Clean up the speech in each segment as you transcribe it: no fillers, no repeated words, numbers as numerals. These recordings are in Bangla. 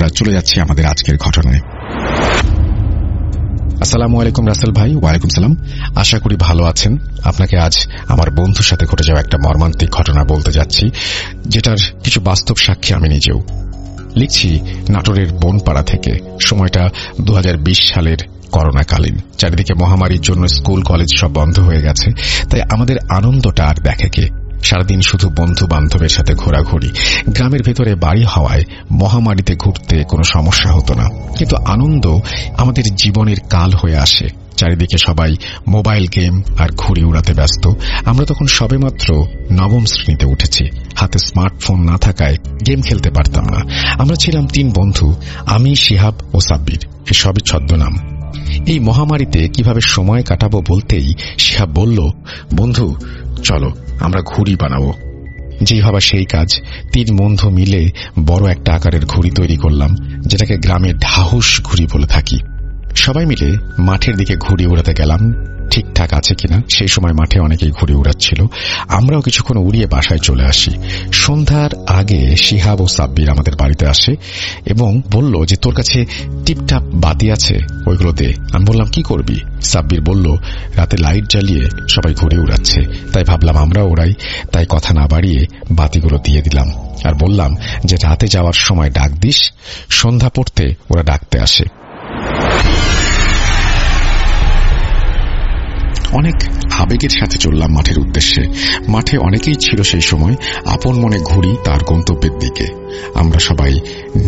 আমরা চলে যাচ্ছি আমাদের আজকের ঘটনায়। আসসালামু আলাইকুম রাসেল ভাই। ওয়ালাইকুম সালাম। আশা করি ভালো আছেন। আপনাকে আজ আমার বন্ধুর সাথে ঘটে যাওয়া একটা মর্মান্তিক ঘটনা বলতে যাচ্ছি, যেটার কিছু বাস্তব সাক্ষী আমি নিজেও। লিখছি নাটোরের বনপাড়া থেকে। সময়টা 2020 সালের করোনাকালীন। চারিদিকে মহামারীর জন্য স্কুল কলেজ সব বন্ধ হয়ে গেছে, তাই আমাদের আনন্দটা আর দেখে কে। সারাদিন শুধু বন্ধু বান্ধবের সাথে ঘোরাঘুরি। গ্রামের ভেতরে বাড়ি হওয়ায় মহামারীতে ঘুরতে কোনো সমস্যা হতো না, কিন্তু আনন্দ আমাদের জীবনের কাল হয়ে আসে। চারিদিকে সবাই মোবাইল গেম আর ঘুড়ি উড়াতে ব্যস্ত। আমরা তখন সবেমাত্র নবম শ্রেণীতে উঠেছি। হাতে স্মার্টফোন না থাকায় গেম খেলতে পারতাম না। আমরা ছিলাম 3 বন্ধু, আমি, শিহাব ও সাব্বির। এসবই ছদ্মনাম। এই মহামারীতে কিভাবে সময় কাটাবো বলতেই শিহাব বলল, বন্ধু চলো আমরা ঘুড়ি বানাবো। যেই ভাবা সেই কাজ। 3 বন্ধু মিলে বড় একটা আকারের ঘুড়ি তৈরি করলাম, যেটাকে গ্রামে ঢাহুস ঘুড়ি বলে থাকি। সবাই মিলে মাঠের দিকে ঘুড়ি উড়াতে গেলাম। ঠিকঠাক আছে কিনা সেই সময় মাঠে অনেকেই ঘুড়ি উড়াচ্ছিল। আমরাও কিছুক্ষণ উড়িয়ে বাসায় চলে আসি। সন্ধ্যার আগে শিহাব ও সাব্বির আমাদের বাড়িতে আসে এবং বলল যে তোর কাছে টিপটাপ বাতি আছে, ওইগুলো দে। আমি বললাম কি করবি? সাব্বির বলল রাতে লাইট জ্বালিয়ে সবাই ঘুড়ি উড়াচ্ছে, তাই ভাবলাম আমরাও উড়াই। তাই কথা না বাড়িয়ে বাতিগুলো দিয়ে দিলাম আর বললাম যে রাতে যাওয়ার সময় ডাক দিস। সন্ধ্যা পড়তে ওরা ডাকতে আসে। অনেক আবেগের সাথে চললাম মাঠের উদ্দেশ্যে। মাঠে অনেকেই ছিল সেই সময়, আপন মনে ঘুরি তার গন্তব্যের দিকে। আমরা সবাই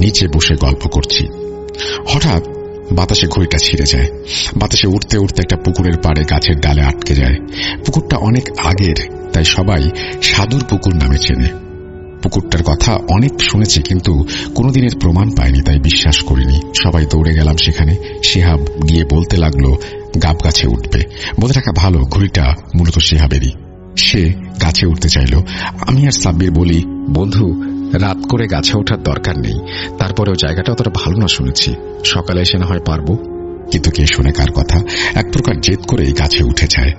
নিচে বসে গল্প করছি। হঠাৎ বাতাসে ঘুড়িটা ছিঁড়ে যায়। বাতাসে উঠতে উঠতে একটা পুকুরের পাড়ে গাছের ডালে আটকে যায়। পুকুরটা অনেক আগের, তাই সবাই সাধুর পুকুর নামে চেনে। পুকুরটার কথা অনেক শুনেছি, কিন্তু কোনোদিনের প্রমাণ পাইনি, তাই বিশ্বাস করিনি। সবাই দৌড়ে গেলাম সেখানে। শিহাব গিয়ে বলতে লাগলো গাব গাছে উঠবে। বলে রাখা ভালো, ঘুড়িটা মূলত শিহাবেরই। সে গাছে উঠতে চাইল। আমি আর সাব্বির বলি, বন্ধু রাত করে গাছে ওঠার দরকার নেই, তারপরেও জায়গাটা অতটা ভালো না শুনেছি, সকালে এসে না হয় পারবো। কিন্তু কে শোনে কার কথা। এক প্রকার জেদ করে গাছে উঠে যায়।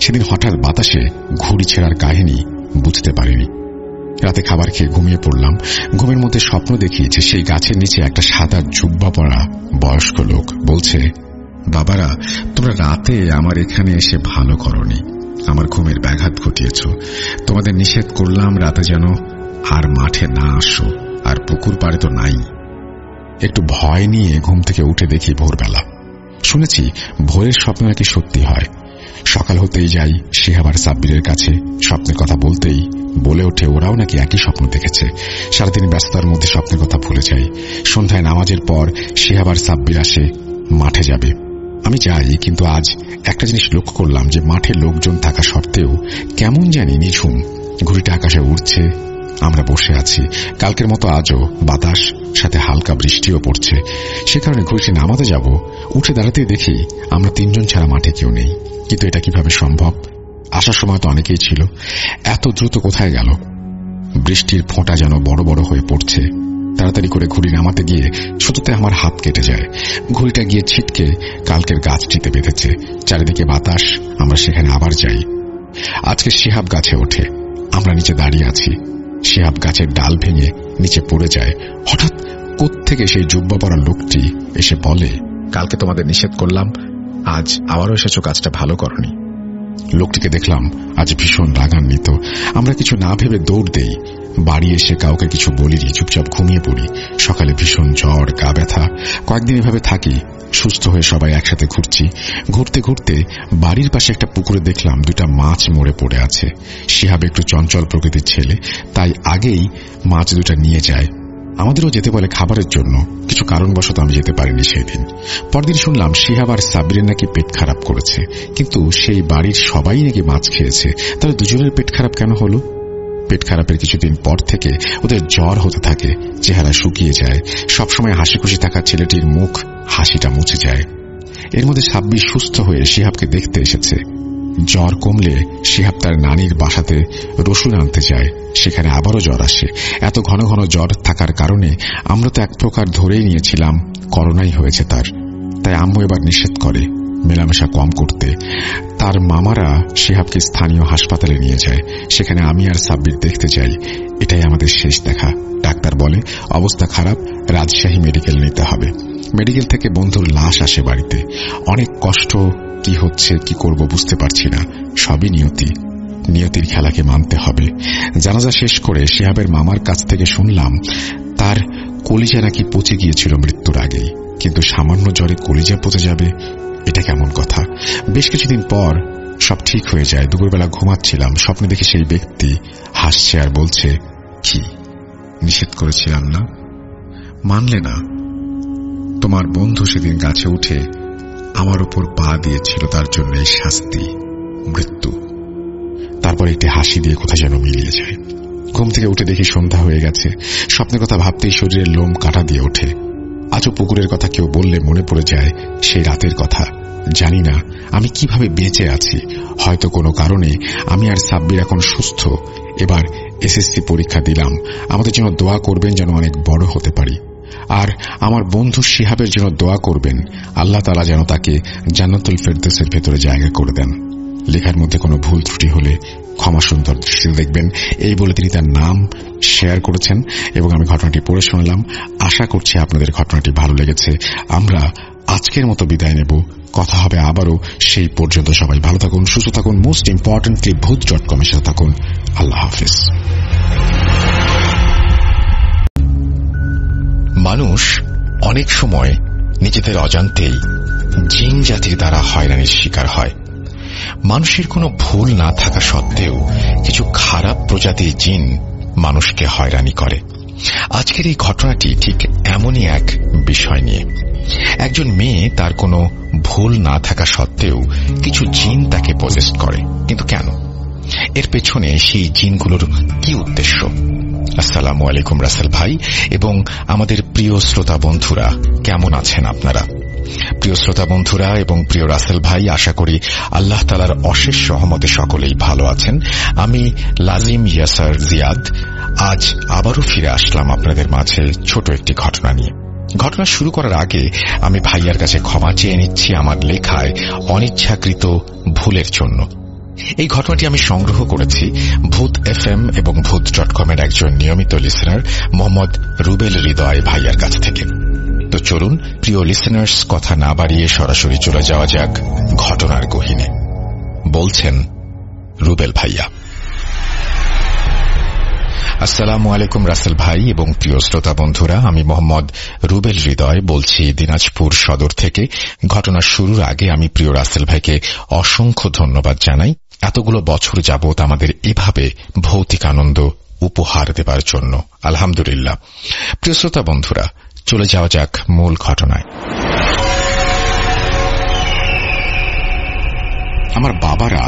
সেদিন হঠাৎ বাতাসে ঘুড়ি ছেঁড়ার কাহিনী বুঝতে পারিনি। রাতে খাবার খেয়ে ঘুমিয়ে পড়লাম। ঘুমের মধ্যে স্বপ্ন দেখি যে সেই গাছের নিচে একটা সাদা জুব্বা পরা বয়স্ক লোক বলছে, বাবারা তোমরা রাতে আমার এখানে এসে ভালো করনি, আমার ঘুমের ব্যাঘাত ঘটিয়েছ। তোমাদের নিষেধ করলাম রাতে যেন আর মাঠে না আসো, আর পুকুর পাড়ে তো নাই। একটু ভয় নিয়ে ঘুম থেকে উঠে দেখি ভোরবেলা। শুনেছি ভোরের স্বপ্ন নাকি সত্যি হয়। সকাল হতেই যাই শিহাব আর সাব্বিরের কাছে। স্বপ্নের কথা বলতেই বলে ওঠে ওরাও নাকি একই স্বপ্ন দেখেছে। সারাদিন ব্যস্ততার মধ্যে স্বপ্নের কথা ভুলে যাই। সন্ধ্যায় নামাজের পর শিহাব আর সাব্বির আসে মাঠে যাবে। আমি যাই, কিন্তু আজ একটা জিনিস লক্ষ্য করলাম যে মাঠে লোকজন থাকা সত্ত্বেও কেমন জানি নিঝুম। ঘুড়িটা আকাশে উড়ছে, আমরা বসে আছি। কালকের মতো আজও বাতাস, সাথে হালকা বৃষ্টিও পড়ছে। সে কারণে ঘুড়িটি নামাতে যাব, উঠে দাঁড়াতেই দেখি আমরা 3 জন ছাড়া মাঠে কেউ নেই। কিন্তু এটা কিভাবে সম্ভব? আসার সময় তো অনেকেই ছিল, এত দ্রুত কোথায় গেল? বৃষ্টির ফোঁটা যেন বড় বড় হয়ে পড়ছে। তাড়াতাড়ি করে ঘুড়ি নামাতে গিয়ে শুধুতে আমার হাত কেটে যায়। ঘুড়িটা গিয়ে ছিটকে কালকের গাছটিতে বেঁধেছে। চারিদিকে বাতাস। আমরা সেখানে আবার যাই। আজকে শিহাব গাছে ওঠে, আমরা নিচে দাঁড়িয়ে আছি। শিহাব গাছের ডাল ভেঙে নিচে পড়ে যায়। হঠাৎ কোত্থেকে সেই জুব্বা পরা লোকটি এসে বলে, কালকে তোমাদের নিষেধ করলাম, আজ আবারও এসেছো, কাজটা ভালো করনি। লোকটিকে দেখলাম আজ ভীষণ রাগান্বিত। আমরা কিছু না ভেবে দৌড় দেই। বাড়ি এসে কাউকে কিছু বলিনি, চুপচাপ ঘুমিয়ে পড়ি। সকালে ভীষণ জ্বর, গা ব্যথা। কয়েকদিন এভাবে থাকি। সুস্থ হয়ে সবাই একসাথে ঘুরছি। ঘুরতে ঘুরতে বাড়ির পাশে একটা পুকুরে দেখলাম 2টা মাছ মরে পড়ে আছে। শিহাব একটু চঞ্চল প্রকৃতির ছেলে, তাই আগেই মাছ 2টা নিয়ে যায়। আমাদেরও যেতে বলে খাবারের জন্য। কিছু কারণবশত আমি যেতে পারিনি সেই দিন। পরদিন শুনলাম শিহাব আর সাব্বিরের নাকি পেট খারাপ করেছে, কিন্তু সেই বাড়ির সবাই নাকি মাছ খেয়েছে। তাহলে দুজনের পেট খারাপ কেন হলো? পেট খারাপের কিছুদিন পর থেকে ওদের জ্বর হতে থাকে, চেহারা শুকিয়ে যায়। সবসময় হাসি খুশি থাকা ছেলেটির মুখ হাসিটা মুছে যায়। এর মধ্যে সাব্বির সুস্থ হয়ে শিহাবকে দেখতে এসেছে। জ্বর কমলে শিহাব তার নানির বাসাতে রসুন আনতে যায়। সেখানে আবারও জ্বর আসে। এত ঘন ঘন জ্বর থাকার কারণে আমরা তো এক প্রকার ধরেই নিয়েছিলাম করোনাই হয়েছে তার। তাই আম্মু এবার নিষেধ করে মেলামেশা কম করতে তার মামারা শিহাবকে স্থানীয় হাসপাতালে নিয়ে যায়। সেখানে আমি আর সাব্বির দেখতে যাই। এটাই আমাদের শেষ দেখা। ডাক্তার বলে অবস্থা খারাপ, রাজশাহী মেডিকেল নিতে হবে। মেডিকেল থেকে বন্ধুর লাশ আসে বাড়িতে। অনেক কষ্ট, কি হচ্ছে কি করব বুঝতে পারছি না। সবই নিয়তির খেলাকে মানতে হবে। জানাজা শেষ করে শিহাবের মামার কাছ থেকে শুনলাম তার কলিজা নাকি পচে গিয়েছিল মৃত্যুর আগেই, কিন্তু সামান্য জ্বরে কলিজা পচে যাবে, এটা কেমন কথা। বেশ কিছুদিন পর সব ঠিক হয়ে যায়। দুপুরবেলা ঘুমাচ্ছিলাম, স্বপ্নে দেখি সেই ব্যক্তি হাসছে আর বলছে, কি নিষেধ করেছিলাম না, মানলে না? তোমার বন্ধু সেদিন গাছে উঠে আমার উপর পা দিয়েছিল, তার জন্য এই শাস্তি, মৃত্যু। তারপর একটি হাসি দিয়ে কোথায় যেন মিলিয়ে যায়। ঘুম থেকে উঠে দেখি সন্ধ্যা হয়ে গেছে। স্বপ্নের কথা ভাবতেই শরীরের লোম কাটা দিয়ে ওঠে। আজও পুকুরের কথা কেউ বললে মনে পড়ে যায় সেই রাতের কথা। জানি না আমি কিভাবে বেঁচে আছি। হয়তো কোনো কারণে আমি আর সাব্বির এখন সুস্থ। এবার এসএসসি পরীক্ষা দিলাম। আমাদের জন্য দোয়া করবেন যেন অনেক বড় হতে পারি। আর আমার বন্ধু শিহাবের জন্য দোয়া করবেন, আল্লাহ তাআলা যেন তাকে জান্নাতুল ফেরদৌসের ভেতরে জায়গা করে দেন। লেখার মধ্যে কোনো ভুল ত্রুটি হলে ক্ষমা সুন্দর দৃষ্টিতে দেখবেন, এই বলে তিনি তার নাম শেয়ার করেছেন এবং আমি ঘটনাটি পড়ে শোনালাম। আশা করছি আপনাদের ঘটনাটি ভালো লেগেছে। আমরা আজকের মতো বিদায় নেব। কথা হবে আবারও। সেই পর্যন্ত সবাই ভালো থাকুন, সুস্থ থাকুন, মোস্ট ইম্পর্টেন্টলি ভূত.com এর সাথে থাকুন। আল্লাহ হাফেজ। মানুষ অনেক সময় নিজেদের অজান্তেই জিন জাতির দ্বারা হয়রানির শিকার হয়। মানুষের কোনো ভুল না থাকা সত্ত্বেও কিছু খারাপ প্রজাতির জিন মানুষকে হয়রানি করে। আজকের এই ঘটনাটি ঠিক এমনই এক বিষয় নিয়ে। একজন মেয়ে তার কোনো ভুল না থাকা সত্ত্বেও কিছু জিন তাকে পজেস করে, কিন্তু কেন? এর পেছনে সেই জিনগুলোর কি উদ্দেশ্য? আসসালামু আলাইকুম রাসেল ভাই এবং আমাদের প্রিয় শ্রোতা বন্ধুরা, কেমন আছেন আপনারা? প্রিয় শ্রোতা বন্ধুরা এবং প্রিয় রাসেল ভাই, আশা করি আল্লাহ তাআলার অশেষ রহমতে সকলেই ভালো আছেন। আমি লাজিম ইয়াসার জিয়াদ আজ আবারও ফিরে আসলাম আপনাদের মাঝে ছোট একটি ঘটনা নিয়ে। ঘটনা শুরু করার আগে আমি ভাইয়ার কাছে ক্ষমা চেয়ে নিচ্ছি আমার লেখায় অনিচ্ছাকৃত ভুলের জন্য। এই ঘটনাটি আমি সংগ্রহ করেছি ভূত FM এবং ভূত.com এর একজন নিয়মিত লিসেনার মোহাম্মদ রুবেল হৃদয় ভাইয়ার কাছ থেকে। তো চলুন প্রিয় লিসেনার্স, কথা না বাড়িয়ে সরাসরি চলে যাওয়া যাক ঘটনার গহীনে। বলছেন রুবেল ভাইয়া। আসসালামু আলাইকুম রাসেল ভাই এবং প্রিয় শ্রোতা বন্ধুরা, আমি মোহাম্মদ রুবেল হৃদয় বলছি দিনাজপুর সদর থেকে। ঘটনার শুরুর আগে আমি প্রিয় রাসেল ভাইকে অসংখ্য ধন্যবাদ জানাই এতগুলো বছর যাবত আমাদের এভাবে ভৌতিক আনন্দ উপহার দেবার জন্য। আলহামদুলিল্লাহ। প্রিয় শ্রোতা বন্ধুরা, চলে যাওয়া যাক মূল ঘটনায়। আমার বাবারা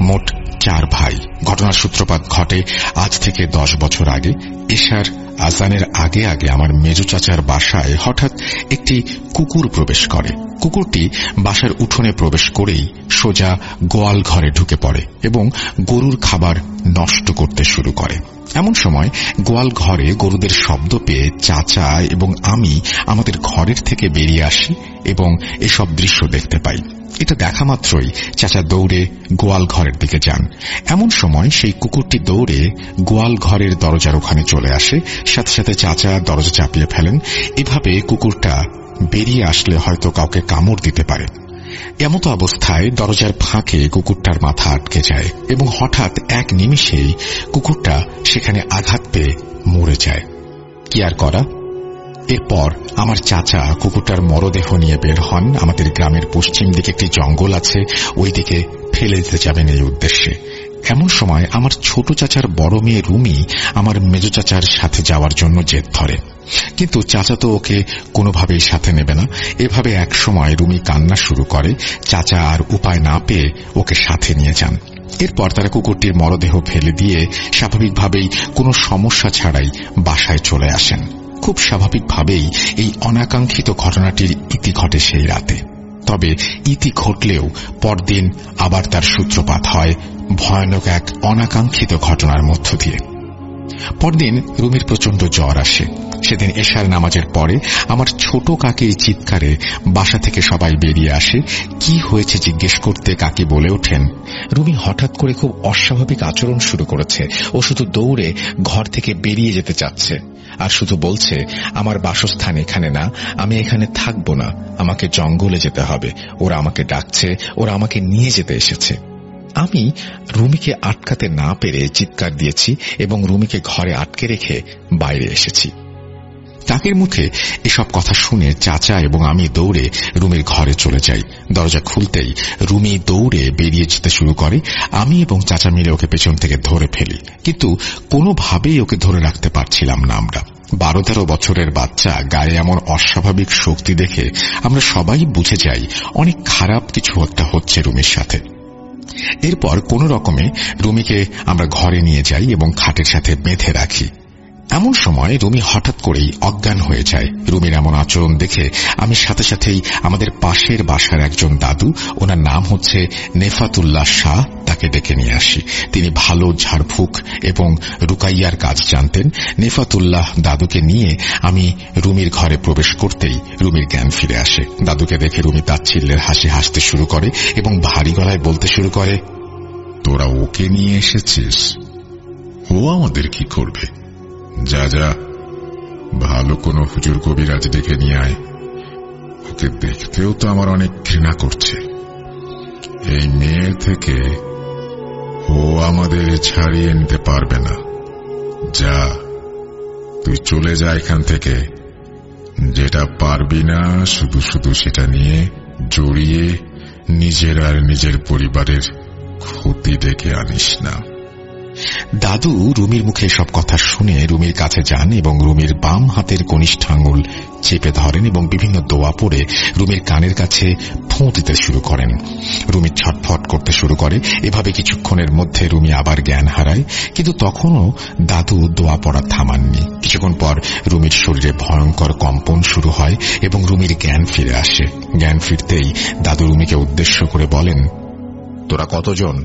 মোট 4 ভাই। ঘটনার সূত্রপাত ঘটে আজ থেকে 10 বছর আগে। এশার আজানের আগে আগে আমার মেজো চাচার বাসায় হঠাৎ একটি কুকুর প্রবেশ করে। কুকুরটি বাসার উঠোনে প্রবেশ করেই সোজা গোয়াল ঘরে ঢুকে পড়ে এবং গরুর খাবার নষ্ট করতে শুরু করে। এমন সময় গোয়াল ঘরে গরুদের শব্দ পেয়ে চাচা এবং আমি আমাদের ঘরের থেকে বেরিয়ে আসি এবং এসব দৃশ্য দেখতে পাই। এটা দেখা মাত্রই চাচা দৌড়ে গোয়াল ঘরের দিকে যান। এমন সময় সেই কুকুরটি দৌড়ে গোয়াল ঘরের দরজার ওখানে চলে আসে। সাথে সাথে চাচা দরজা চাপিয়ে ফেলেন। এভাবে কুকুরটা বেরিয়ে আসলে হয়তো কাউকে কামড় দিতে পারে। এমতো অবস্থায় দরজার ফাঁকে কুকুরটার মাথা আটকে যায় এবং হঠাৎ এক নিমিষেই কুকুরটা সেখানে আঘাত পেয়ে মরে যায়। কি আর করা? এরপর আমার চাচা কুকুরটার মরদেহ নিয়ে বের হন। আমাদের গ্রামের পশ্চিম দিকে একটি জঙ্গল আছে, ওই দিকে ফেলে দিতে যাবেন এই উদ্দেশ্যে। এমন সময় আমার ছোট চাচার বড় মেয়ে রুমি আমার মেজো চাচার সাথে যাওয়ার জন্য জেদ ধরে, কিন্তু চাচা তো ওকে কোনোভাবেই সাথে নেবে না। এভাবে এক সময় রুমি কান্না শুরু করে। চাচা আর উপায় না পেয়ে ওকে সাথে নিয়ে যান। এরপর তারা কুকুরটির মরদেহ ফেলে দিয়ে স্বাভাবিকভাবেই কোনো সমস্যা ছাড়াই বাসায় চলে আসেন। খুব স্বাভাবিকভাবেই এই অনাকাঙ্ক্ষিত ঘটনাটির ইতি ঘটে সেই রাতে। তবে ইতি ঘটলেও পরদিন আবার তার সূত্রপাত হয় ভয়ানক এক অনাকাঙ্ক্ষিত ঘটনার মধ্য দিয়ে। পরদিন রুমির প্রচন্ড জ্বর আসে। সেদিন এশার নামাজের পরে আমার ছোট কাকির চিৎকারে বাসা থেকে সবাই বেরিয়ে আসে। কি হয়েছে জিজ্ঞেস করতে কাকি বলে ওঠেন, রুমি হঠাৎ করে খুব অস্বাভাবিক আচরণ শুরু করেছে। ও শুধু দৌড়ে ঘর থেকে বেরিয়ে যেতে চাচ্ছে, আর শুধু বলছে, আমার বাসস্থান এখানে না, আমি এখানে থাকবো না, আমাকে জঙ্গলে যেতে হবে, ওরা আমাকে ডাকছে, ওরা আমাকে নিয়ে যেতে এসেছে। আমি রুমিকে আটকাতে না পেরে চিৎকার দিয়েছি এবং রুমিকে ঘরে আটকে রেখে বাইরে এসেছি। কাকির মুখে এসব কথা শুনে চাচা এবং আমি দৌড়ে রুমির ঘরে চলে যাই। দরজা খুলতেই রুমি দৌড়ে বেরিয়ে যেতে শুরু করে। আমি এবং চাচা মিলে ওকে পেছন থেকে ধরে ফেলি, কিন্তু কোনোভাবেই ওকে ধরে রাখতে পারছিলাম না। আমরা 12-13 বছরের বাচ্চা, গায়ে এমন অস্বাভাবিক শক্তি দেখে আমরা সবাই বুঝে যাই অনেক খারাপ কিছু একটা হচ্ছে রুমির সাথে। এরপর কোনো রকমে রুমিকে আমরা ঘরে নিয়ে যাই এবং খাটের সাথে বেঁধে রাখি। এমন সময় রুমি হঠাৎ করেই অজ্ঞান হয়ে যায়। রুমির এমন আচরণ দেখে আমি সাথে সাথেই আমাদের পাশের বাসার একজন দাদু, ওনার নাম হচ্ছে নেফাতুল্লাহ শাহ, তাকে ডেকে নিয়ে আসি। তিনি ভালো ঝাড়ফুঁক এবং রুকাইয়ার কাজ জানতেন। নেফাতুল্লাহ দাদুকে নিয়ে আমি রুমির ঘরে প্রবেশ করতেই রুমির জ্ঞান ফিরে আসে। দাদুকে দেখে রুমি তাচ্ছিল্যের হাসি হাসতে শুরু করে এবং ভারী গলায় বলতে শুরু করে, তোরা ওকে নিয়ে এসেছিস, ও আমাদের কি করবে? যা যা, ভালো কোনো হুজুর কবিরাজ ডেকে নিয়ে আয়। ওকে দেখতেও তো আমার অনেক ঘৃণা করছে। এই মেয়ের থেকে ও আমাদের ছাড়িয়ে নিতে পারবে না। যা, তুই চলে যা এখান থেকে। যেটা পারবি না শুধু শুধু সেটা নিয়ে জড়িয়ে নিজের আর নিজের পরিবারের ক্ষতি ডেকে আনিস না। দাদু রুমির মুখে সব কথা শুনে রুমির কাছে যান এবং রুমির বাম হাতের কনিষ্ঠ আঙুল চেপে ধরেন এবং বিভিন্ন দোয়া পড়ে রুমির কানের কাছে ফোঁ দিতে শুরু করেন। রুমি ছটফট করতে শুরু করে। এভাবে কিছুক্ষণের মধ্যে রুমি আবার জ্ঞান হারায়, কিন্তু তখনও দাদু দোয়া পড়া থামাননি। কিছুক্ষণ পর রুমির শরীরে ভয়ঙ্কর কম্পন শুরু হয় এবং রুমির জ্ঞান ফিরে আসে। জ্ঞান ফিরতেই দাদু রুমিকে উদ্দেশ্য করে বলেন, তোরা কতজন?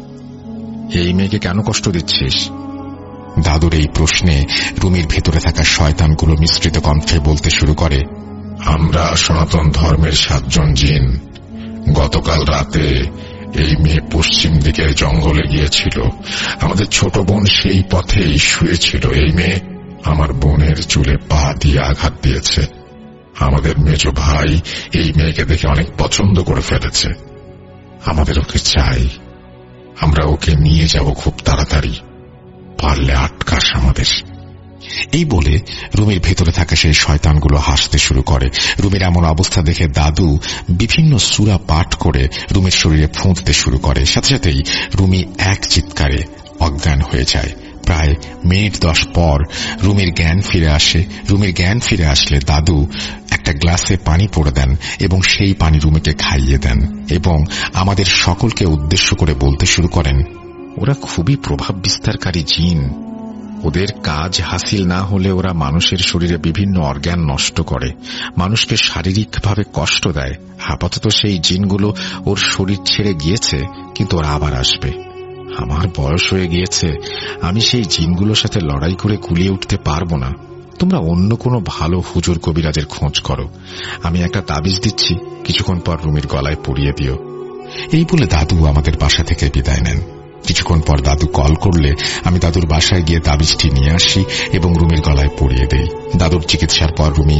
এই মেয়েকে কেন কষ্ট দিচ্ছিস? দাদুর এই প্রশ্নে রুমির ভেতরে থাকা শয়তানগুলো মিশ্রিত কণ্ঠে বলতে শুরু করে, আমরা সনাতন ধর্মের 7 জন জিন। গতকাল রাতে এই মেয়ে পশ্চিম দিকের জঙ্গলে গিয়েছিল। আমাদের ছোট বোন সেই পথেই শুয়েছিল। এই মেয়ে আমার বোনের চুলে পা দিয়ে আঘাত দিয়েছে। আমাদের মেজ ভাই এই মেয়েকে দেখে অনেক পছন্দ করে ফেলেছে। আমাদের ওকে চাই। আমরা ওকে নিয়ে যাব খুব তাড়াতাড়ি, পারলে আটকাস আমাদের। এই বলে রুমির ভেতরে থাকা সেই শয়তানগুলো হাসতে শুরু করে। রুমির এমন অবস্থা দেখে দাদু বিভিন্ন সূরা পাঠ করে রুমির শরীরে ফোঁ দিতে শুরু করে। সাথে সাথেই রুমি এক চিৎকারে অজ্ঞান হয়ে যায়। প্রায় মিনিট 10 পর রুমির জ্ঞান ফিরে আসে। রুমির জ্ঞান ফিরে আসলে দাদু একটা গ্লাসে পানি পড়ে দেন এবং সেই পানি রুমিকে খাইয়ে দেন এবং আমাদের সকলকে উদ্দেশ্য করে বলতে শুরু করেন, ওরা খুবই প্রভাব বিস্তারকারী জিন। ওদের কাজ হাসিল না হলে ওরা মানুষের শরীরে বিভিন্ন অর্গান নষ্ট করে, মানুষকে শারীরিকভাবে কষ্ট দেয়। আপাতত সেই জিনগুলো ওর শরীর ছেড়ে গিয়েছে, কিন্তু ওরা আবার আসবে। আমার বয়স হয়ে গিয়েছে, আমি সেই জিনগুলোর সাথে লড়াই করে কুলিয়ে উঠতে পারবো না। তোমরা অন্য কোনো ভালো হুজুর কবিরাজের খোঁজ করো। আমি একটা তাবিজ দিচ্ছি, কিছুক্ষণ পর রুমির গলায় পরিয়ে দিও। এই বলে দাদু আমাদের বাসা থেকে বিদায় নেন। কিছুক্ষণ পর দাদু কল করলে আমি দাদুর বাসায় গিয়ে তাবিজটি নিয়ে আসি এবং রুমির গলায় পরিয়ে দেই। দাদুর চিকিৎসার পর রুমি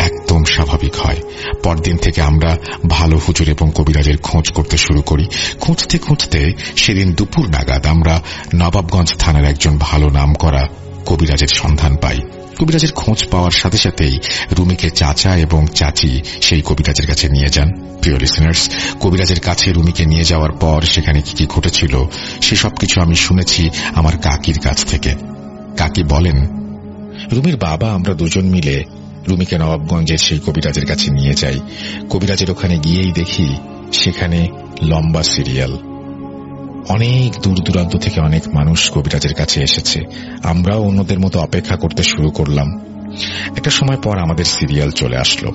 একদম স্বাভাবিক হয়। পরদিন থেকে আমরা ভালো হুজুর এবং কবিরাজের খোঁজ করতে শুরু করি। খুঁজতে খুঁজতে সেদিন দুপুর নাগাদ আমরা নবাবগঞ্জ থানার একজন ভালো নাম করা কবিরাজের সন্ধান পাই। কবিরাজের খোঁজ পাওয়ার সাথে সাথেই রুমিকে চাচা এবং চাচি সেই কবিরাজের কাছে নিয়ে যান। প্রিয় লিসেনার্স, কবিরাজের কাছে রুমিকে নিয়ে যাওয়ার পর সেখানে কি কি ঘটেছিল সেসব কিছু আমি শুনেছি আমার কাকির কাছ থেকে। কাকি বলেন, রুমির বাবা আমরা দুজন মিলে রুমিকে নবাবগঞ্জের সেই কবিরাজের কাছে নিয়ে যাই। কবিরাজের ওখানে গিয়েই দেখি সেখানে লম্বা সিরিয়াল। অনেক দূর দূরান্ত থেকে অনেক মানুষ কবিরাজের কাছে এসেছে। আমরাও অন্যদের মতো অপেক্ষা করতে শুরু করলাম। একটা সময় পর আমাদের সিরিয়াল চলে আসলো।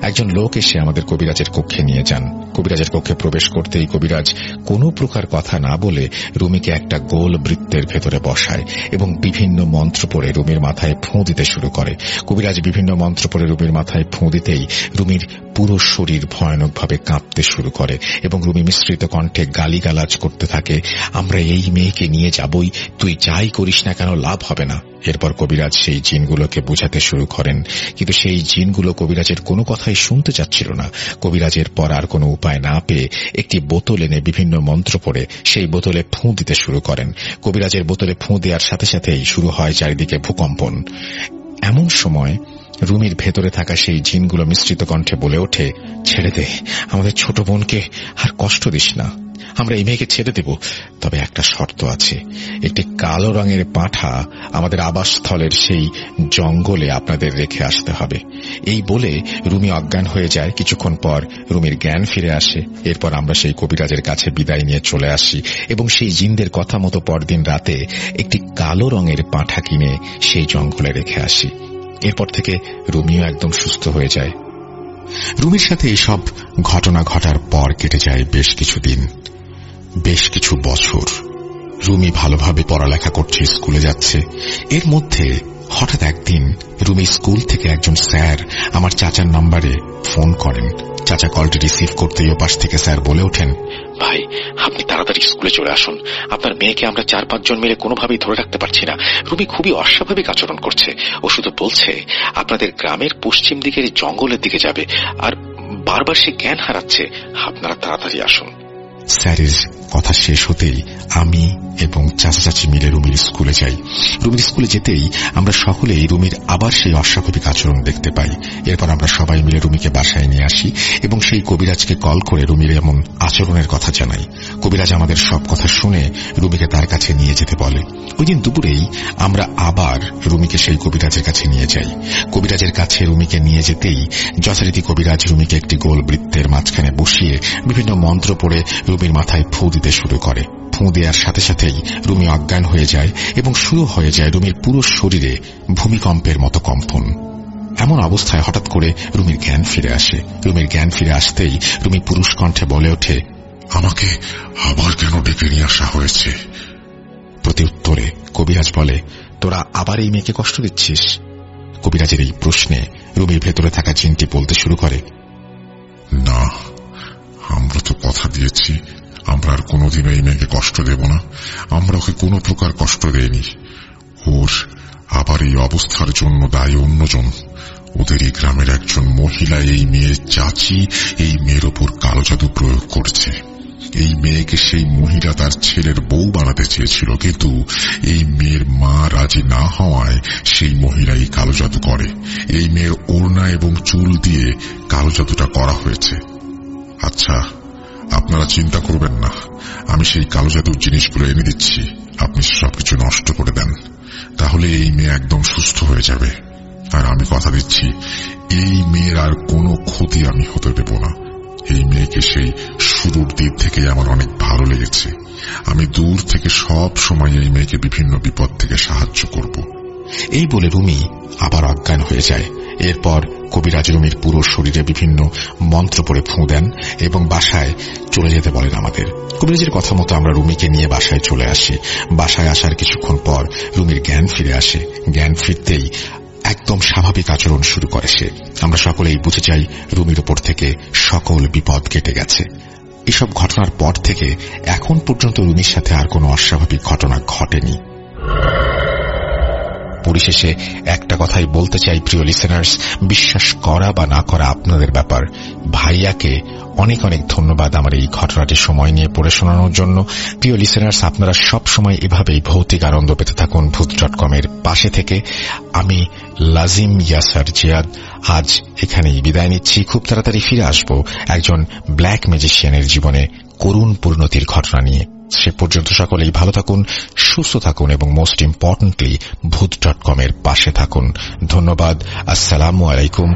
একজন লোক এসে আমাদের কবিরাজের কক্ষে নিয়ে যান। কবিরাজের কক্ষে প্রবেশ করতেই কবিরাজ কোনো প্রকার কথা না বলে রুমিকে একটা গোল বৃত্তের ভেতরে বসায় এবং বিভিন্ন মন্ত্র পড়ে রুমির মাথায় ফোঁ দিতে শুরু করে। কবিরাজ বিভিন্ন মন্ত্র পড়ে রুমির মাথায় ফোঁ দিতেই রুমির পুরো শরীর ভয়ানকভাবে কাঁপতে শুরু করে এবং রুমি মিশ্রিত কণ্ঠে গালিগালাজ করতে থাকে, আমরা এই মেয়েকে নিয়ে যাবই, তুই যাই করিস না কেন লাভ হবে না। এরপর কবিরাজ সেই জিনগুলোকে বোঝাতে শুরু করেন, কিন্তু সেই জিনগুলো কবিরাজের কোনো কথাই শুনতে চাচ্ছিল না। কবিরাজের পর আর কোনো উপায় না পেয়ে একটি বোতল এনে বিভিন্ন মন্ত্র পড়ে সেই বোতলে ফোঁ দিতে শুরু করেন। কবিরাজের বোতলে ফোঁ দেওয়ার সাথে সাথেই শুরু হয় চারিদিকে ভূকম্পন। এমন সময় রুমির ভেতরে থাকা সেই জিনগুলো মিশ্রিত কণ্ঠে বলে ওঠে, ছেড়ে দে, আমাদের ছোট বোনকে আর কষ্ট দিস না, আমরা এই মেয়েকে ছেড়ে দেব, তবে একটা শর্ত আছে, একটি কালো রঙের পাঁঠা আমাদের আবাসস্থলের সেই জঙ্গলে আপনাদের রেখে আসতে হবে। এই বলে রুমি অজ্ঞান হয়ে যায়। কিছুক্ষণ পর রুমির জ্ঞান ফিরে আসে। এরপর আমরা সেই কবিরাজের কাছে বিদায় নিয়ে চলে আসি এবং সেই জিনদের কথা মতো পরদিন রাতে একটি কালো রঙের পাঁঠা কিনে সেই জঙ্গলে রেখে আসি। এরপর থেকে রুমিও একদম সুস্থ হয়ে যায়। রুমির সাথে এইসব ঘটনা ঘটার পর কেটে যায় বেশ কিছুদিন, বেশ কিছু বছর। রুমি ভালোভাবে পড়ালেখা করছে, স্কুলে যাচ্ছে। এর মধ্যে হঠাৎ একদিন রুমি স্কুল থেকে একজন স্যার আমার চাচার নম্বরে ফোন করেন। চাচা কলটি রিসিভ করতেই ওপাশ থেকে স্যার বলে ওঠেন, ভাই আপনি তাড়াতাড়ি স্কুলে চলে আসুন, আপনার মেয়েকে আমরা 4-5 জন মিলে কোনোভাবেই ধরে রাখতে পারছি না। রুমি খুবই অস্বাভাবিক আচরণ করছে, ও শুধু বলছে আপনাদের গ্রামের পশ্চিম দিকের জঙ্গলের দিকে যাবে আর বারবার সে জ্ঞান হারাচ্ছে, আপনারা তাড়াতাড়ি আসুন। স্যারের কথা শেষ হতেই আমি এবং চাচা চাচি মিলে রুমির স্কুলে যাই। রুমির স্কুলে যেতেই আমরা সকলেই রুমির আবার সেই অস্বাভাবিক আচরণ দেখতে পাই। এরপর আমরা সবাই মিলে রুমিকে বাসায় নিয়ে আসি এবং সেই কবিরাজকে কল করে রুমির এমন আচরণের কথা জানাই। কবিরাজ আমাদের সব কথা শুনে রুমিকে তার কাছে নিয়ে যেতে বলে। ওই দিন দুপুরেই আমরা আবার রুমিকে সেই কবিরাজের কাছে নিয়ে যাই। কবিরাজের কাছে রুমিকে নিয়ে যেতেই যথারীতি কবিরাজ রুমিকে একটি গোল বৃত্তের মাঝখানে বসিয়ে বিভিন্ন মন্ত্র পড়ে রুমির মাথায় ফু দিতে শুরু করে। ফু দেওয়ার সাথে সাথেই রুমি অজ্ঞান হয়ে যায় এবং শুরু হয়ে যায় রুমির পুরো শরীরে ভূমিকম্পের মতো কম্পন। এমন অবস্থায় হঠাৎ করে রুমির জ্ঞান ফিরে আসে। রুমির জ্ঞান ফিরে আসতেই রুমি পুরুষ কণ্ঠে বলে ওঠে, আমাকে আবার কেন ডেকে নিয়ে আসা হয়েছে? প্রত্যুত্তরে কবিরাজ বলে, তোরা আবার এই মেয়েকে কষ্ট দিচ্ছিস? কবিরাজের এই প্রশ্নে রুমির ভেতরে থাকা জিনটি বলতে শুরু করে, না, আমরা তো কথা দিয়েছি আমরা আর কোনোদিনও এই মেয়েকে কষ্ট দেব না। আমরা ওকে কোনো প্রকার কষ্ট দেইনি। ওর আবার এই অবস্থার জন্য দায়ী অন্যজন। ওদের এই গ্রামের একজন মহিলা এই মেয়ের চাচি এই মেয়ের ওপর কালো জাদু প্রয়োগ করছে। এই মেয়েকে সেই মহিলা তার ছেলের বউ বানাতে চেয়েছিল, কিন্তু এই মেয়ের মা রাজি না হওয়ায় সেই মহিলা এই কালো জাদু করে। এই মেয়ের ওড়না এবং চুল দিয়ে কালো জাদুটা করা হয়েছে। আচ্ছা, আপনারা চিন্তা করবেন না, আমি সেই কালো জাদুর জিনিসগুলো এনে দিচ্ছি, আপনি সবকিছু নষ্ট করে দেন, তাহলে এই মেয়ে একদম সুস্থ হয়ে যাবে। আর আমি কথা দিচ্ছি, এই মেয়ের আর কোনো ক্ষতি আমি হতে দেব না। এই মেয়েকে সেই শুরুর দিক থেকে আমার অনেক ভালো লেগেছে। আমি দূর থেকে সব সময় এই মেয়েকে বিভিন্ন বিপদ থেকে সাহায্য করব। এই বলে রুমি আবার অজ্ঞান হয়ে যায়। এরপর কবিরাজ রুমির পুরো শরীরে বিভিন্ন মন্ত্র পড়ে ফুঁ দেন এবং বাসায় চলে যেতে বলেন আমাদের। কবিরাজের কথা মতো আমরা রুমিকে নিয়ে বাসায় চলে আসি। বাসায় আসার কিছুক্ষণ পর রুমির জ্ঞান ফিরে আসে। জ্ঞান ফিরতেই একদম স্বাভাবিক আচরণ শুরু করে সে। আমরা সকলেই বুঝে যাই রুমির উপর থেকে সকল বিপদ কেটে গেছে। এসব ঘটনার পর থেকে এখন পর্যন্ত রুমির সাথে আর কোনো অস্বাভাবিক ঘটনা ঘটেনি। পরিশেষে একটা কথাই বলতে চাই, প্রিয় লিসেনার্স, বিশ্বাস করা বা না করা আপনাদের ব্যাপার। ভাইয়াকে অনেক অনেক ধন্যবাদ আমার এই ঘটনাটি সময় নিয়ে পড়ে শোনানোর জন্য। প্রিয় লিসেনার্স, আপনারা সব সময় এভাবেই ভৌতিক আনন্দ পেতে থাকুন ভূত.com এর পাশে থেকে। আমি লাজিম ইয়াসার জিয়াদ আজ এখানেই বিদায় নিচ্ছি। খুব তাড়াতাড়ি ফিরে আসব একজন ব্ল্যাক ম্যাজিশিয়ানের জীবনে করুণ পরিণতির ঘটনা নিয়ে। সে পর্যন্ত সকলেই ভালো থাকুন, সুস্থ থাকুন এবং মোস্ট ইম্পর্টেন্টলি ভূত.com এর পাশে থাকুন। ধন্যবাদ। আসসালামু আলাইকুম।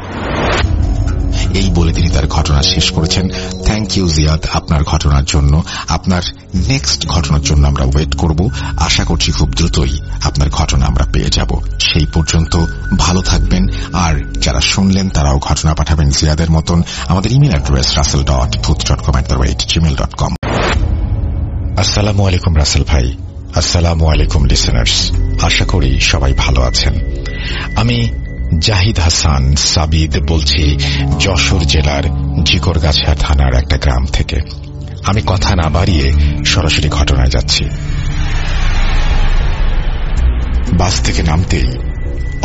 এই বলে তিনি তার ঘটনা শেষ করেছেন। থ্যাংক ইউ জিয়াদ আপনার ঘটনার জন্য। আপনার নেক্সট ঘটনার জন্য আমরা ওয়েট করব। আশা করছি খুব দ্রুতই আপনার ঘটনা আমরা পেয়ে যাব। সেই পর্যন্ত ভালো থাকবেন। আর যারা শুনলেন তারাও ঘটনা পাঠাবেন জিয়াদের মতন। আমাদের ইমেল অ্যাড্রেস russell.booth.com@gmail.com। আসসালামু আলাইকুম রাসেল ভাই। আসসালামু আলাইকুম লিসেনার্স। আশা করি সবাই ভালো আছেন। আমি জাহিদ হাসান সাবিদ বলছি যশোর জেলার জিকরগাছা থানার একটা গ্রাম থেকে। আমি কথা না বাড়িয়ে সরাসরি ঘটনায় যাচ্ছি। বাস থেকে নামতেই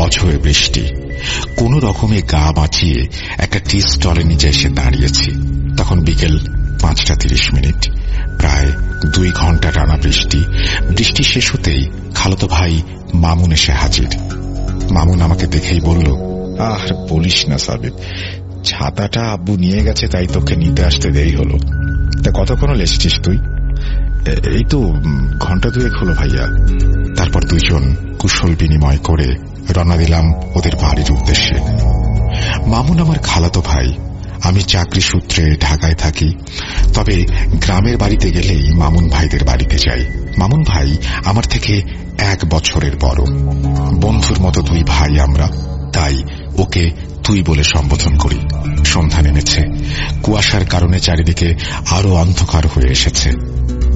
অঝোরে বৃষ্টি। কোন রকমে গা বাঁচিয়ে একটা টি স্টলের নিচে এসে দাঁড়িয়েছি। তখন বিকেল 5:30। প্রায় 2 ঘন্টা টানা বৃষ্টি। বৃষ্টি শেষ হতেই খালাতো ভাই মামুন এসে হাজির। মামুন আমাকে দেখেই বলল, আর বলিস না সাবিত, ছাতাটা আব্বু নিয়ে গেছে, তাই তোকে নিতে আসতে দেরি হলো। তা কতক্ষণ এসেছিস তুই? এই তো 2 ঘন্টা হলো ভাইয়া। তারপর দুইজন কুশল বিনিময় করে রওনা দিলাম ওদের বাড়ির উদ্দেশ্যে। মামুন আমার খালাতো ভাই। আমি চাকরি সূত্রে ঢাকায় থাকি, তবে গ্রামের বাড়িতে গেলেই মামুন ভাইদের বাড়িতে যাই। মামুন ভাই আমার থেকে 1 বছরের বড়। বন্ধুর মতো 2 ভাই আমরা, তাই ওকে তুই বলে সম্বোধন করি। সন্ধ্যা নেমেছে। কুয়াশার কারণে চারিদিকে আরো অন্ধকার হয়ে এসেছে।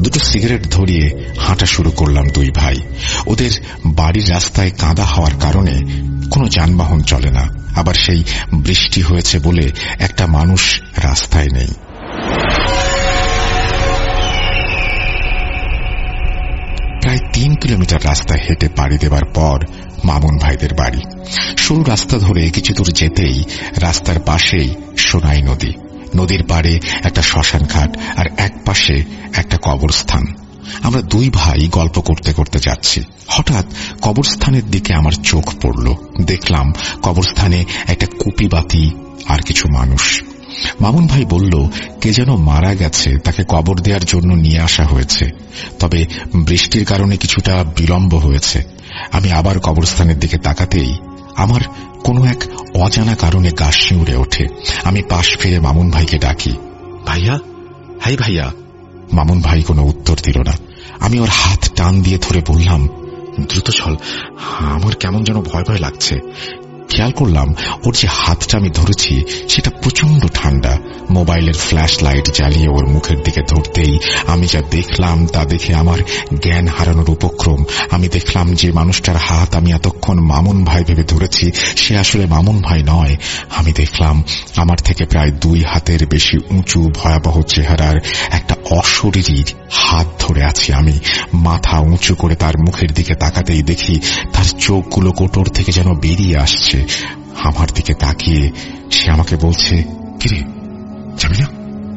2টো সিগারেট ধরিয়ে হাঁটা শুরু করলাম 2 ভাই। ওদের বাড়ির রাস্তায় কাদা হওয়ার কারণে কোনো যানবাহন চলে না। আবার সেই বৃষ্টি হয়েছে বলে একটা মানুষ রাস্তায় নেই। প্রায় 3 কিলোমিটার রাস্তা হেঁটে পাড়ি দেবার পর মামুন ভাইদের বাড়ি। সরু রাস্তা ধরে কিছু দূর যেতেই রাস্তার পাশেই সোনাই নদী। নদীর পাড়ে একটা শ্মশান ঘাট আর এক পাশে একটা কবরস্থান। আমরা 2 ভাই গল্প করতে করতে যাচ্ছি। হঠাৎ কবরস্থানের দিকে আমার চোখ পড়ল। দেখলাম কবরস্থানে একটা কুপি বাতি আর কিছু মানুষ। মামুন ভাই বলল, কে যেন মারা গেছে, তাকে কবর দেওয়ার জন্য নিয়ে আসা হয়েছে, তবে বৃষ্টির কারণে কিছুটা বিলম্ব হয়েছে। আমি আবার কবরস্থানের দিকে তাকাতেই আমার কোনো এক অজানা কারণে গা শিউরে ওঠে। আমি পাশ ফিরে মামুন ভাইকে ডাকি, ভাইয়া, হাই ভাইয়া। মামুন ভাই কোনো উত্তর দিল না। আমি ওর হাত টান দিয়ে ধরে বললাম, দ্রুত চল, আমার কেমন যেন ভয় ভয় লাগছে। খেয়াল করলাম ওর যে হাতটা আমি ধরেছি সেটা প্রচন্ড ঠান্ডা। মোবাইলের ফ্ল্যাশ লাইট জ্বালিয়ে ওর মুখের দিকে ধরতেই আমি যা দেখলাম তা দেখে আমার জ্ঞান হারানোর উপক্রম। আমি দেখলাম যে মানুষটার হাত আমি এতক্ষণ মামুন ভাই ভেবে ধরেছি সে আসলে মামুন ভাই নয়। আমি দেখলাম আমার থেকে প্রায় 2 হাতের বেশি উঁচু ভয়াবহ চেহারার একটা অশরীরীর হাত ধরে আছি আমি। মাথা উঁচু করে তার মুখের দিকে তাকাতেই দেখি তার চোখগুলো কোটর থেকে যেন বেরিয়ে আসছে। আমার দিকে তাকিয়ে সে আমাকে বলছে, কিরে যাবি না?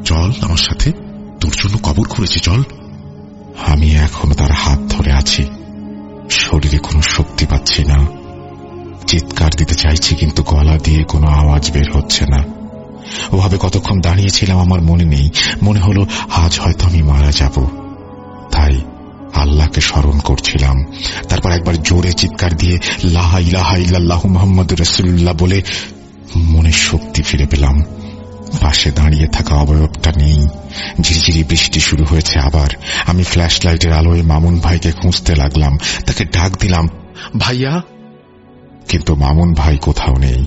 চল আমার সাথে, তোর জন্য কবর খুঁড়েছি, চল। আমি এখনো তার হাত ধরে আছি। শরীরে কোনো শক্তি পাচ্ছি না। চিৎকার দিতে চাইছি কিন্তু গলা দিয়ে কোনো আওয়াজ বের হচ্ছে না। ওভাবে কতক্ষণ দাঁড়িয়েছিলাম আমার মনে নেই। মনে হলো আজ হয়তো আমি মারা যাব। তাই আল্লাহকে স্মরণ করছিলাম। তারপর একবার জোরে চিৎকার দিয়ে লা ইলাহা ইল্লাল্লাহু মুহাম্মাদুর রাসূলুল্লাহ বলে মনের শক্তি ফিরে পেলাম। পাশে দাঁড়িয়ে থাকা অবয়বটা নেই। ঝিরিঝিরি বৃষ্টি শুরু হয়েছে আবার। আমি ফ্ল্যাশ লাইটের আলোয় মামুন ভাইকে খুঁজতে লাগলাম। তাকে ডাক দিলাম, ভাইয়া, কিন্তু মামুন ভাই কোথাও নেই।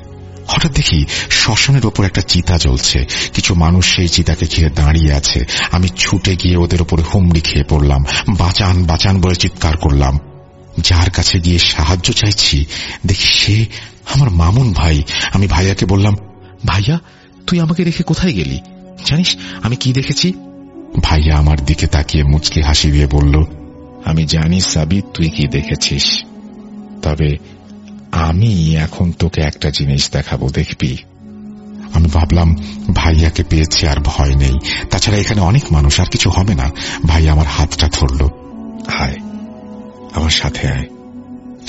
হঠাৎ দেখি শ্মশানের ওপর একটা চিতা জ্বলছে। কিছু মানুষ সেই চিতাকে ঘিরে দাঁড়িয়ে আছে। আমি ছুটে গিয়ে ওদের ওপরে হুমড়ি খেয়ে পড়লাম। বাঁচান বাঁচান বলে চিৎকার করলাম। যার কাছে গিয়ে সাহায্য চাইছি দেখি সে আমার মামুন ভাই। আমি ভাইয়াকে বললাম, ভাইয়া, তুই আমাকে রেখে কোথায় গেলি? জানিস আমি কি দেখেছি? ভাইয়া আমার দিকে তাকিয়ে মুচকি হাসি দিয়ে বলল, আমি জানি সাবিত তুই কি দেখেছিস, তবে আমি এখন তোকে একটা জিনিস দেখাবো, দেখবি। আমি ভাবলাম ভাইয়াকে পেয়েছি আর ভয় নেই। তাছাড়া এখানে অনেক মানুষ, আর কিছু হবে না। ভাইয়া আমার হাতটা ধরল, আয় আমার সাথে আয়।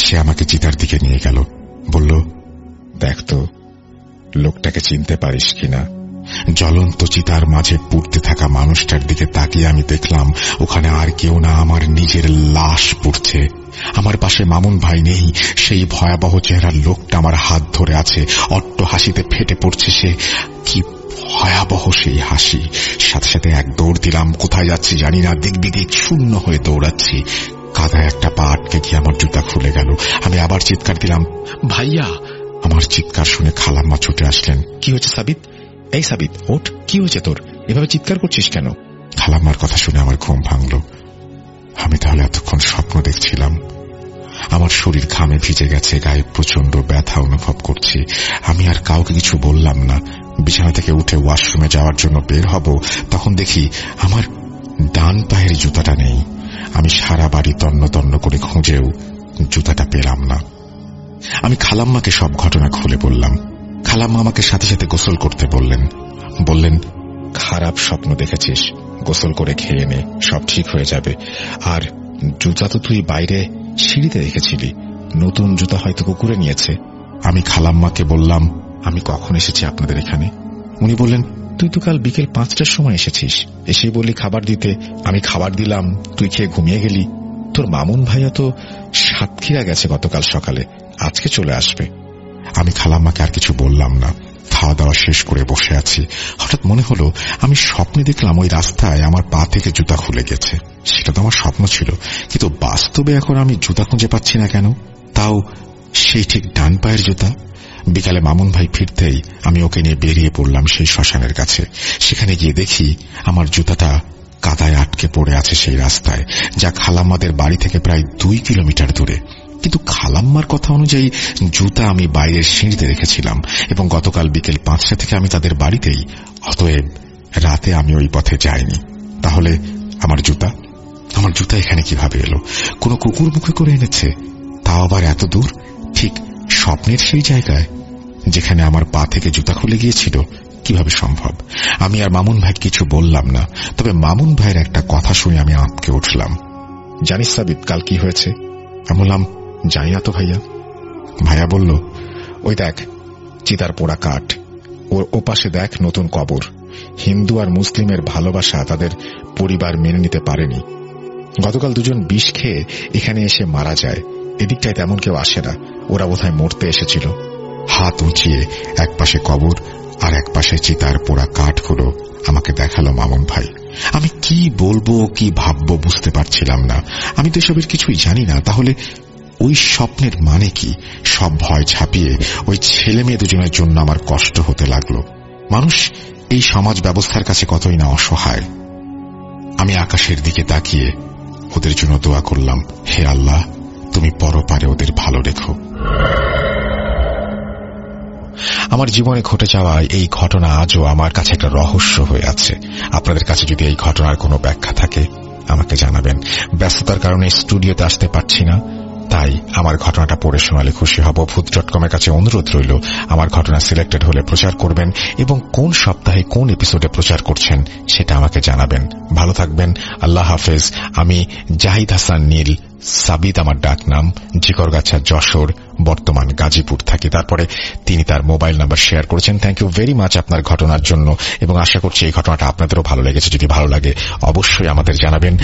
সে আমাকে চিতার দিকে নিয়ে গেল। বলল, দেখ তো লোকটাকে চিনতে পারিস কিনা। জ্বলন্ত চিতার মাঝে পুড়তে থাকা মানুষটার দিকে তাকিয়ে আমি দেখলাম ওখানে আর কেউ না, আমার নিজের লাশ পুড়ছে। আমার পাশে মামুন ভাই নেই। সেই ভয়াবহ চেহারার লোকটা আমার হাত ধরে আছে। অট্ট হাসিতে ফেটে পড়ছে সে। কি ভয়াবহ সেই হাসি! সাথে সাথে এক দৌড় দিলাম, কোথায় যাচ্ছি জানি না, দিক বিদিক শূন্য হয়ে দৌড়াচ্ছি। কাদায় একটা পা আটকে গিয়ে আমার জুতা খুলে গেল। আমি আবার চিৎকার দিলাম, ভাইয়া! আমার চিৎকার শুনে খালাম্মা ছুটে আসলেন। কি হয়েছে সাবিত? এই সাবিত, ওঠ, কি হয়েছে তোর? এভাবে চিৎকার করছিস কেন? খালাম্মার কথা শুনে আমার ঘুম ভাঙল। আমি তাহলে এতক্ষণ স্বপ্ন দেখছিলাম। আমার শরীর ঘামে ভিজে গেছে, গায়ে প্রচন্ড ব্যথা অনুভব করছি। আমি আর কাউকে কিছু বললাম না। বিছানা থেকে উঠে ওয়াশরুমে যাওয়ার জন্য বের হব, তখন দেখি আমার ডান পায়ের জুতাটা নেই। আমি সারা বাড়ি তন্ন তন্ন করে খুঁজেও জুতাটা পেলাম না। আমি খালাম্মাকে সব ঘটনা খুলে বললাম। খালাম্মা আমাকে সাথে সাথে গোসল করতে বললেন, খারাপ স্বপ্ন দেখেছিস, গোসল করে খেয়ে নে, সব ঠিক হয়ে যাবে। আর জুতা তো তুই বাইরে সিঁড়িতে রেখেছিলি, নতুন জুতা হয়তো কুকুরে নিয়েছে। আমি খালাম্মাকে বললাম, আমি কখন এসেছি আপনাদের এখানে? উনি বললেন, তুই তো কাল বিকেল 5টার সময় এসেছিস, এসে বললি খাবার দিতে। আমি খাবার দিলাম, তুই খেয়ে ঘুমিয়ে গেলি। তোর মামুন ভাইয়া তো সাতক্ষীরা গেছে গতকাল সকালে, আজকে চলে আসবে। আমি খালাম্মাকে আর কিছু বললাম না। খাওয়া দাওয়া শেষ করে বসে আছি। হঠাৎ মনে হলো আমি স্বপ্নে দেখলাম ওই রাস্তায় আমার পা থেকে জুতা খুলে গেছে। সেটা তো আমার স্বপ্ন ছিল, কিন্তু বাস্তবে এখন আমি জুতা খুঁজে পাচ্ছি না কেন, তাও সেই ঠিক ডান পায়ের জুতা। বিকালে মামুন ভাই ফিরতেই আমি ওকে নিয়ে বেরিয়ে পড়লাম সেই শ্মশানের কাছে। সেখানে গিয়ে দেখি আমার জুতাটা কাদায় আটকে পড়ে আছে সেই রাস্তায়, যা খালাম্মাদের বাড়ি থেকে প্রায় 2 কিলোমিটার দূরে। কিন্তু খালাম্মার কথা অনুযায়ী জুতা আমি বাইরের সিঁড়িতে রেখেছিলাম এবং গতকাল বিকেল 5টা থেকে আমি তাদের বাড়িতেই। অতএব রাতে আমি ওই পথে যাইনি। তাহলে আমার জুতা এখানে কিভাবে এলো? কোনো কুকুর মুখে করে এনেছে, তাও আবার এত দূর, ঠিক স্বপ্নের সেই জায়গায় যেখানে আমার পা থেকে জুতা খুলে গিয়েছিল। কিভাবে সম্ভব? আমি আর মামুন ভাই কিছু বললাম না। তবে মামুন ভাইয়ের একটা কথা শুনে আমি আঁতকে উঠলাম। জানিস সাবিত, কাল কি হয়েছে? আমি বললাম, জানি না তো ভাইয়া। ভাইয়া বলল, ওই দেখ চিতার পোড়া কাঠ, ওর ওপাশে দেখ নতুন কবর। হিন্দু আর মুসলিমের ভালোবাসা তাদের পরিবার মেনে নিতে পারেনি। গতকাল দুজন বিষ খেয়ে এখানে এসে মারা যায়। এদিকটায় তেমন কেউ আসে না, ওরা বোধহয় মরতে এসেছিল। হাত উঁচিয়ে এক পাশে কবর আর এক পাশে চিতার পোড়া কাঠগুলো আমাকে দেখালো মামুন ভাই। আমি কি বলবো, কি ভাববো বুঝতে পারছিলাম না। আমি তো এসবের কিছুই জানি না। তাহলে ওই স্বপ্নের মানে কি? সব ভয় ছাপিয়ে ওই ছেলে মেয়ে দুজনের জন্য আমার কষ্ট হতে লাগলো। মানুষ এই সমাজ ব্যবস্থার কাছে কতই না অসহায়। আমি আকাশের দিকে তাকিয়ে ওদের জন্য দোয়া করলাম, হে আল্লাহ, তুমি পরপারে ওদের ভালো রেখো। আমার জীবনে ঘটে যাওয়া এই ঘটনা আজও আমার কাছে একটা রহস্য হয়ে আছে। আপনাদের কাছে যদি এই ঘটনার কোনো ব্যাখ্যা থাকে আমাকে জানাবেন। ব্যস্ততার কারণে স্টুডিওতে আসতে পারছি না, তাই আমার ঘটনাটা পড়ে শোনালে খুশি হব। ভূত.com এর কাছে অনুরোধ রইল, আমার ঘটনা সিলেক্টেড হলে প্রচার করবেন এবং কোন সপ্তাহে কোন এপিসোডে প্রচার করছেন সেটা আমাকে জানাবেন। ভালো থাকবেন, আল্লাহ হাফেজ। আমি জাহিদ হাসান নীল, সাবিত আমার ডাক নাম, জিকরগাছা, যশোর, বর্তমান গাজীপুর থাকি। তারপরে তিনি তার মোবাইল নাম্বার শেয়ার করেছেন। থ্যাংক ইউ ভেরি মাচ আপনার ঘটনার জন্য, এবং আশা করছি এই ঘটনাটা আপনাদেরও ভালো লেগেছে। যদি ভালো লাগে অবশ্যই আমাদের জানাবেন।